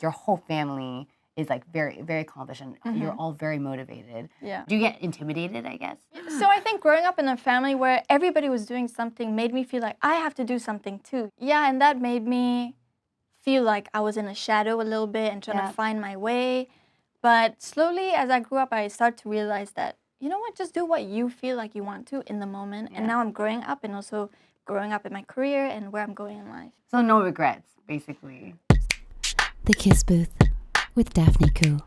your whole family is like very, very accomplished and you're all very motivated. Yeah. Do you get intimidated, I guess? So I think growing up in a family where everybody was doing something made me feel like I have to do something too. Yeah, and that made me feel like I was in a shadow a little bit and trying to find my way. But slowly as I grew up, I started to realize that, you know what, just do what you feel like you want to in the moment. And now I'm growing up and also growing up in my career and where I'm going in life. So no regrets, basically. The Kiss Booth with Daphne Khoo.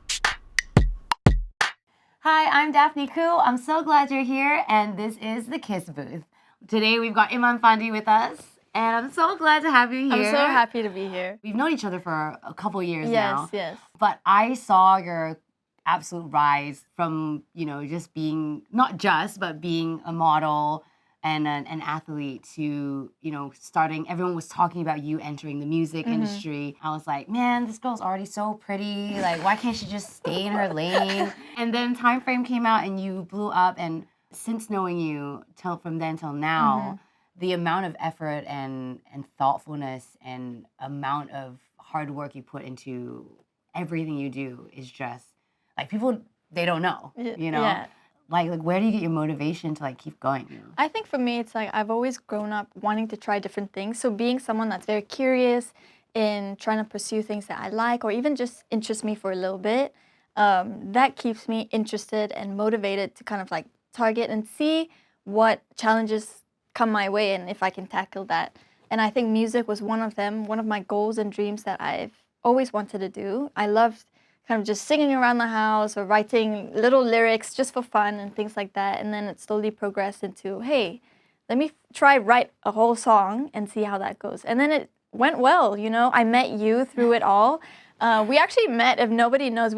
Hi, I'm Daphne Khoo. I'm so glad you're here, and this is the Kiss Booth. Today we've got Iman Fandi with us, and I'm so glad to have you here. I'm so happy to be here. We've known each other for a couple years now. Yes. But I saw your absolute rise from, just being, but being a model and an athlete to, starting, everyone was talking about you entering the music industry. I was like, man, this girl's already so pretty. Like, why can't she just stay in her lane? And then Time Frame came out and you blew up. And since knowing you from then till now, the amount of effort and thoughtfulness and amount of hard work you put into everything you do is just, like, people, they don't know, Yeah. Like where do you get your motivation to like keep going? I think for me, it's like I've always grown up wanting to try different things. So being someone that's very curious in trying to pursue things that I like or even just interest me for a little bit, that keeps me interested and motivated to kind of like target and see what challenges come my way and if I can tackle that. And I think music was one of them, one of my goals and dreams that I've always wanted to do. I loved kind of just singing around the house or writing little lyrics just for fun and things like that. And then it slowly progressed into, hey, let me write a whole song and see how that goes. And then it went well, I met you through it all. We actually met, if nobody knows,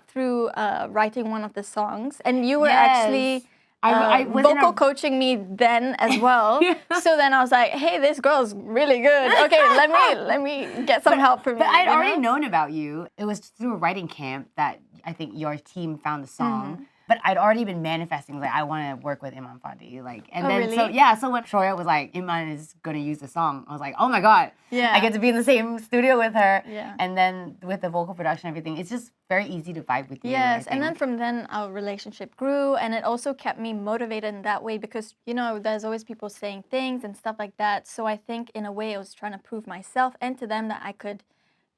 through writing one of the songs. And you were actually vocal coaching me then as well. So then I was like, hey, this girl's really good. Okay, let me get some help from you. But I'd already known about you. It was through a writing camp that I think your team found the song. But I'd already been manifesting, like, I want to work with Iman Fandi. Like, and then, really? So when Shoya was like, Iman is going to use the song, I was like, oh my God. Yeah. I get to be in the same studio with her. Yeah. And then with the vocal production and everything, it's just very easy to vibe with you. Yes, and then from then our relationship grew and it also kept me motivated in that way because, there's always people saying things and stuff like that. So I think in a way I was trying to prove myself and to them that I could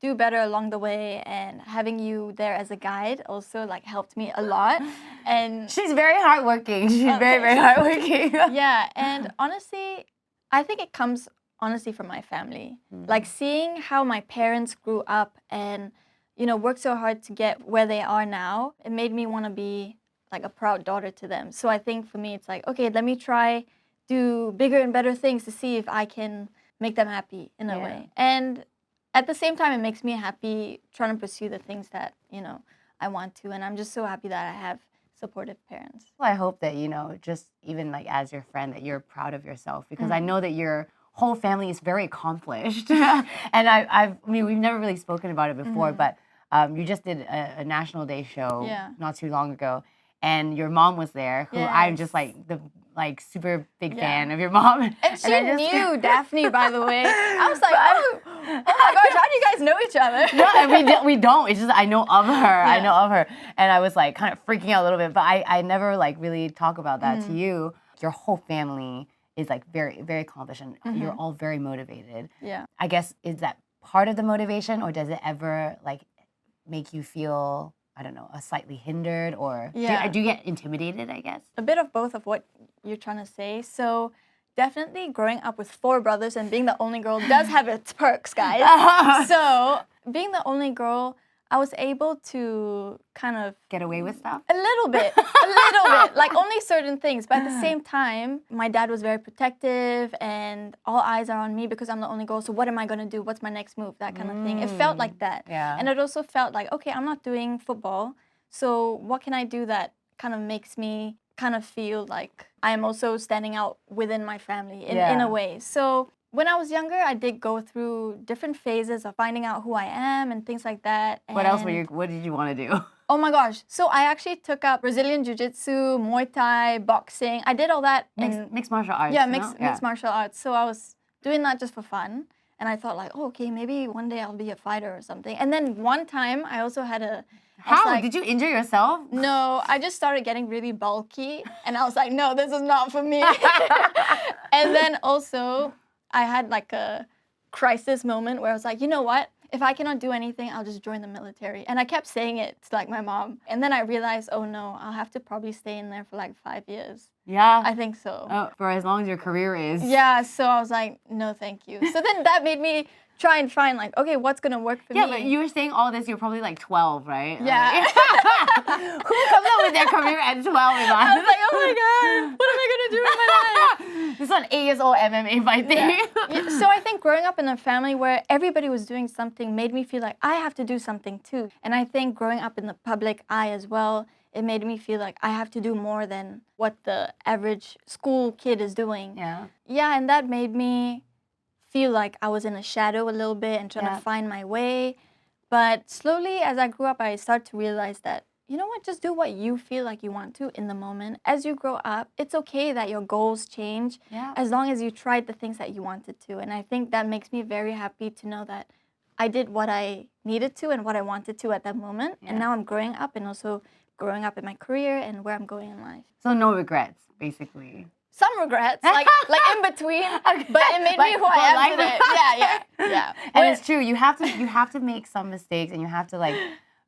do better along the way, and having you there as a guide also like helped me a lot. And she's very hardworking. She's very, very hardworking. Yeah, and honestly, I think it comes from my family. Like seeing how my parents grew up and worked so hard to get where they are now, it made me want to be like a proud daughter to them. So I think for me, it's like, okay, let me try do bigger and better things to see if I can make them happy in a way. And at the same time, it makes me happy trying to pursue the things that, I want to. And I'm just so happy that I have supportive parents. Well, I hope that, just even like as your friend, that you're proud of yourself because I know that your whole family is very accomplished. And we've never really spoken about it before, but you just did a National Day show not too long ago. And your mom was there, who I'm just like super big fan of your mom. And she knew Daphne, by the way. I was like, oh my gosh, how do you guys know each other? No, and we don't. It's just I know of her. I know of her. And I was like kind of freaking out a little bit, but I never like really talk about that to you. Your whole family is like very, very accomplished and you're all very motivated. Yeah. I guess, is that part of the motivation or does it ever like make you feel, I don't know, slightly hindered or do you get intimidated, I guess? A bit of both of what you're trying to say. So definitely growing up with 4 brothers and being the only girl does have its perks, guys. So being the only girl, I was able to kind of get away with stuff? A little bit, like only certain things. But at the same time, my dad was very protective and all eyes are on me because I'm the only girl. So what am I going to do? What's my next move? That kind of thing. It felt like that. Yeah. And it also felt like, okay, I'm not doing football. So what can I do that kind of makes me kind of feel like I am also standing out within my family in a way. So when I was younger, I did go through different phases of finding out who I am and things like that. What did you want to do? Oh my gosh. So I actually took up Brazilian Jiu-Jitsu, Muay Thai, boxing. I did all that. Mixed martial arts. Yeah, mixed martial arts. So I was doing that just for fun. And I thought like, oh, okay, maybe one day I'll be a fighter or something. And then one time I also had I was How? like, Did you injure yourself? no, I just started getting really bulky. And I was like, no, this is not for me. And then also I had like a crisis moment where I was like, you know what? If I cannot do anything, I'll just join the military. And I kept saying it to like my mom. And then I realized, oh no, I'll have to probably stay in there for like 5 years. Yeah. I think so. Oh, for as long as your career is. Yeah, so I was like, no, thank you. So then that made me try and find like, okay, what's gonna work for me? Yeah, but you were saying all this, you're probably like 12, right? Yeah. Who comes up with their career at 12, Iman? I was like, oh my God, what am I gonna do with my life? This is an 8 years old MMA fighting. Yeah, so I think growing up in a family where everybody was doing something made me feel like I have to do something too. And I think growing up in the public eye as well, it made me feel like I have to do more than what the average school kid is doing. Yeah. Yeah, and that made me feel like I was in a shadow a little bit and trying to find my way. But slowly as I grew up, I started to realize that, you know what, just do what you feel like you want to in the moment. As you grow up, it's okay that your goals change as long as you tried the things that you wanted to. And I think that makes me very happy to know that I did what I needed to and what I wanted to at that moment. And now I'm growing up and also growing up in my career and where I'm going in life. So no regrets, basically. Some regrets, like in between, but it made me who I am today. Yeah. And it's true. You have to make some mistakes, and you have to like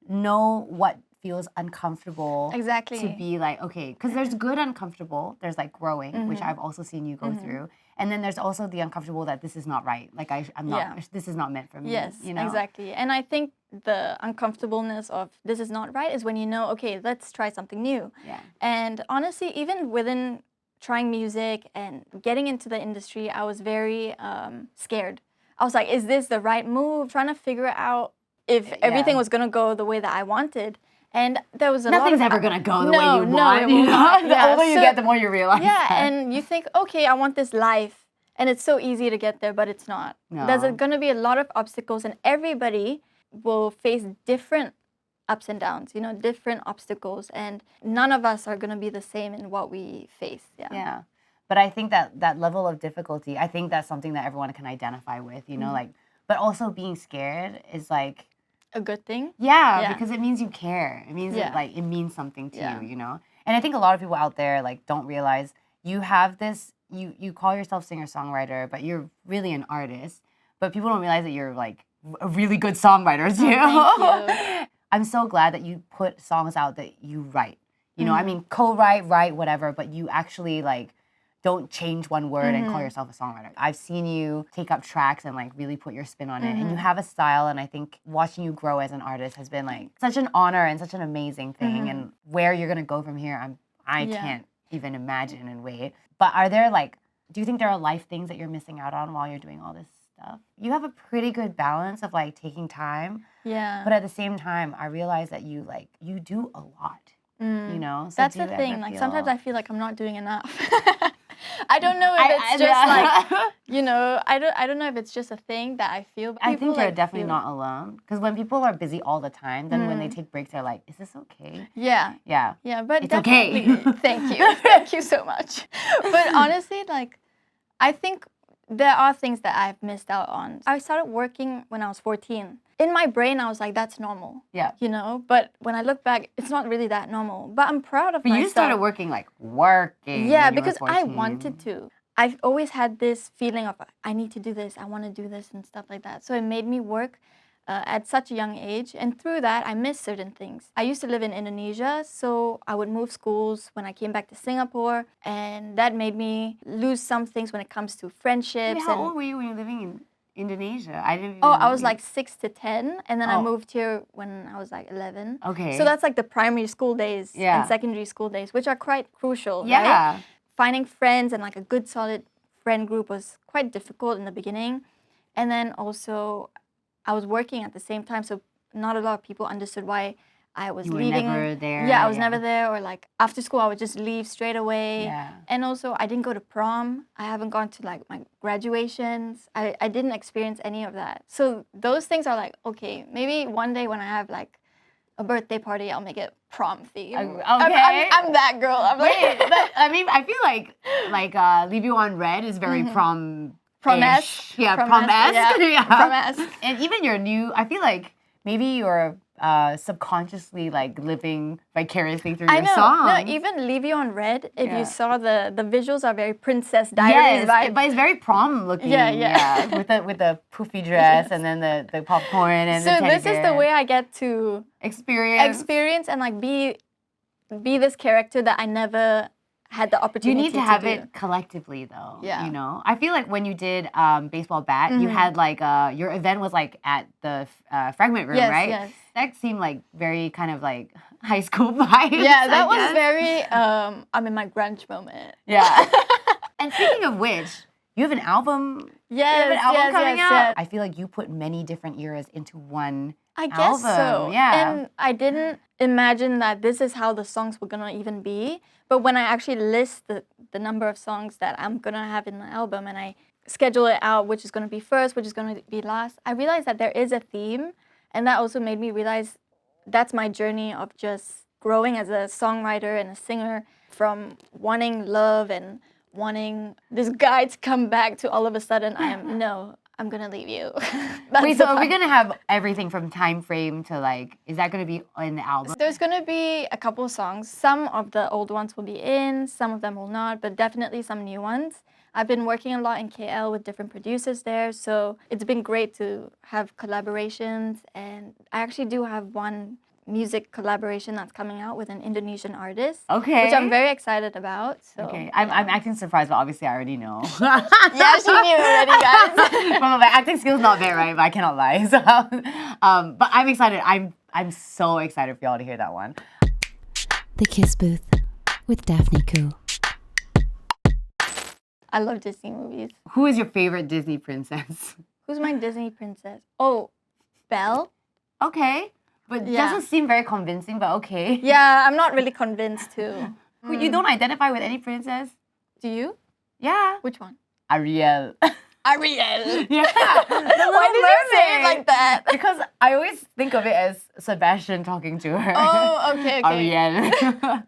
know what feels uncomfortable. Exactly. To be like, okay, because there's good uncomfortable. There's like growing, which I've also seen you go through, and then there's also the uncomfortable that this is not right. Like I'm not. This is not meant for me. Yes, you know? exactly. And I think the uncomfortableness of this is not right is when you know, okay, let's try something new. Yeah. And honestly, even within trying music and getting into the industry, I was very scared. I was like, is this the right move? Trying to figure out if everything was going to go the way that I wanted. And there was Nothing's ever going to go the way you want. No, it will not. The older you get, the more you realize. Yeah, that. and you think, okay, I want this life. And it's so easy to get there, but it's not. No. There's going to be a lot of obstacles, and everybody will face different ups and downs, you know, different obstacles, and none of us are going to be the same in what we face. Yeah. But I think that level of difficulty, I think that's something that everyone can identify with, you know, like, but also being scared is like a good thing. Yeah, because it means you care. It means it means something to Yeah. you, you know? And I think a lot of people out there like don't realize you have this, you call yourself singer-songwriter, but you're really an artist. But people don't realize that you're like a really good songwriter too. Oh, thank you. I'm so glad that you put songs out that you write. You know, I mean, co-write, write, whatever, but you actually like don't change one word and call yourself a songwriter. I've seen you take up tracks and like really put your spin on it, and you have a style, and I think watching you grow as an artist has been like such an honor and such an amazing thing. And where you're gonna go from here, I can't even imagine and wait. But are there like, do you think there are life things that you're missing out on while you're doing all this stuff? You have a pretty good balance of like taking time. Yeah. But at the same time, I realize that you do a lot. You know? So that's do the you ever thing. Like feel- sometimes I feel like I'm not doing enough. I don't know if it's just like, you know, I don't know if it's just a thing that I feel. But I people, think you're like, definitely feel- not alone. Because when people are busy all the time, then when they take breaks, they're like, is this okay? Yeah. Yeah. Yeah, but It's okay. definitely, thank you. Thank you so much. But honestly, like, I think there are things that I've missed out on. I started working when I was 14. In my brain, I was like, that's normal. Yeah. You know? But when I look back, it's not really that normal. But I'm proud of But myself. you started working. Yeah, when you were because I 14. wanted to. I've always had this feeling of, I need to do this, I want to do this and stuff like that. So it made me work at such a young age. And through that, I missed certain things. I used to live in Indonesia, so I would move schools when I came back to Singapore. And that made me lose some things when it comes to friendships. Wait, how old were you when you were living in Indonesia? I didn't even Oh, know I was you- like 6 to 10, and then I moved here when I was like 11. Okay. So that's like the primary school days Yeah. and secondary school days, which are quite crucial, right? Yeah. Finding friends and like a good solid friend group was quite difficult in the beginning. And then also I was working at the same time, so not a lot of people understood why I was You were leaving. never there, Yeah, I was yeah. never there, or like after school I would just leave straight away. Yeah. And also I didn't go to prom. I haven't gone to like my graduations. I didn't experience any of that. So those things are like, okay, maybe one day when I have like a birthday party, I'll make it prom theme. Okay. I'm that girl. I'm like, Wait, but I mean, I feel like Leave You on Red is very prom Prom-esque. Yeah, Prom-esque, prom-esque. yeah. Yeah. Prom-esque. And even your new, I feel like maybe you're subconsciously like living vicariously through I your know. songs. No, even Leave You on Red, if Yeah. you saw the visuals are very Princess Diaries Yes, vibe. but it's very prom looking. Yeah. with the poofy dress Yes. and then the popcorn and the So teddy this is the bear. way I get to experience and like be this character that I never had the You opportunity need to have do. it collectively, though. Yeah. You know, I feel like when you did baseball bat, you had like your event was like at the fragment room, Yes, right? yes. That seemed like very kind of like high school vibes. Yeah, that I was guess. very I'm in my grunge moment. Yeah. And speaking of which, you have an album. You have an album coming out. Yes. I feel like you put many different eras into one. I guess so. album, yeah. And I didn't imagine that this is how the songs were gonna even be. But when I actually list the number of songs that I'm gonna have in the album and I schedule it out, which is gonna be first, which is gonna be last, I realized that there is a theme. And that also made me realize that's my journey of just growing as a songwriter and a singer, from wanting love and wanting this guy to come back to all of a sudden I'm gonna leave you. Wait, so are we gonna have everything from time frame to like? Is that gonna be in the album? There's gonna be a couple songs. Some of the old ones will be in, some of them will not, but definitely some new ones. I've been working a lot in KL with different producers there, so it's been great to have collaborations. And I actually do have one music collaboration that's coming out with an Indonesian artist. Okay. Which I'm very excited about. So, Okay, I'm acting surprised, but obviously I already know. Yeah, she knew already, guys. Well, my acting skills not there, right? But I cannot lie. So, but I'm excited. I'm so excited for y'all to hear that one. The Kiss Booth with Daphne Khoo. I love Disney movies. Who is your favorite Disney princess? Who's my Disney princess? Oh, Belle? Okay, but Yeah. doesn't seem very convincing. But okay. Yeah, I'm not really convinced too. You don't identify with any princess? Do you? Yeah. Which one? Ariel. Ariel. Yeah. Why did you say it like that? Because I always think of it as Sebastian talking to her. Oh, okay. Ariel.